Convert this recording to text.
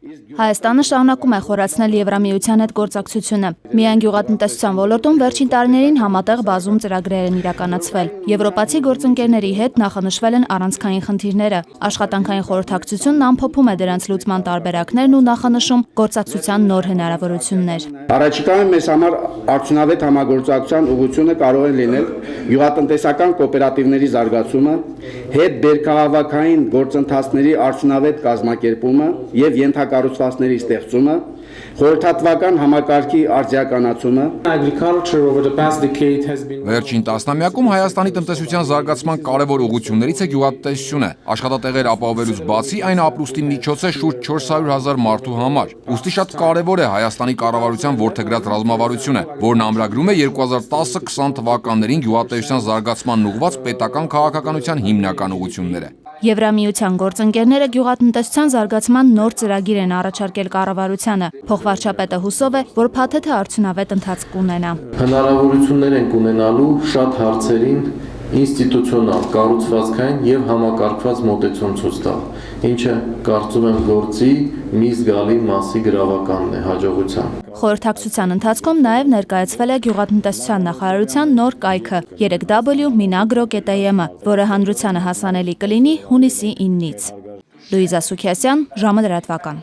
Հայաստանը շարունակում է խորացնել Եվրամիության հետ գործակցությունը։ Միայն գյուղատնտեսության ոլորտում վերջին տարիներին համատեղ բազում ծրագրեր են իրականացվել։ Եվրոպացի գործընկերների հետ նախանշվել են առանցքային խնդիրները։ Աշխատանքային խորհրդակցությունն ամփոփում է դրանց լուծման տարբերակներն ու նախանշում գործակցության նոր հնարավորություններ։ Առաջիկայում մեզ համար արդյունավետ համագործակցության ուղղությունը կարող է լինել գյուղատնտեսական կոոպերատիվների զարգացումը, հետբերքահավաքային գործընթացների արդյունավետ կազմակերպումը եւ ենթակառուցվածքների ստեղծումը, խորհրդատվական համակարգի արդիականացումը։ Վերջին տասնամյակում Հայաստանի տնտեսության զարգացման կարևոր ուղղություններից է գյուղատնտեսությունը։ Աշխատատեղեր ապահովելուց բացի այն ապրուստի միջոց է շուրջ 400,000 մարդու համար։ Ուստի շատ կարևոր է Հայաստանի կառավարության որդեգրած ռազմավարությունը, որն ամրագրում է 2010-20 թվականներին գյուղատնտեսության զարգացմանն ուղղված պետական քաղաքականության հիմնական ուղղությունները։ Եվրամիության գործընկերները գյուղատնտեսության զարգացման նոր ծրագիր են առաջարկել կառավարությանը։ Փոխվարչապետը հուսով է, որ փաթեթը արդյունավետ ընթացք կունենա։ Հնարավորություններ ենք ունենալու շատ հարցերին ինստիտուցիոնալ, կառուցվածքային եւ համակարգված մոտեցում ցույց տալ, ինչը կարծում եմ գործի մի զգալի մասի գրավականն է հաջողության։ Խորհրդակցության ընթացքում նաև ներկայացվել է գյուղատնտեսության նախարարության նոր կայքը 3w.minagro.am, որը հանրությանը հասանելի կլինի հունիսի 9-ից։ Լուիզա Սուքիասյան, ժամը լրատվական։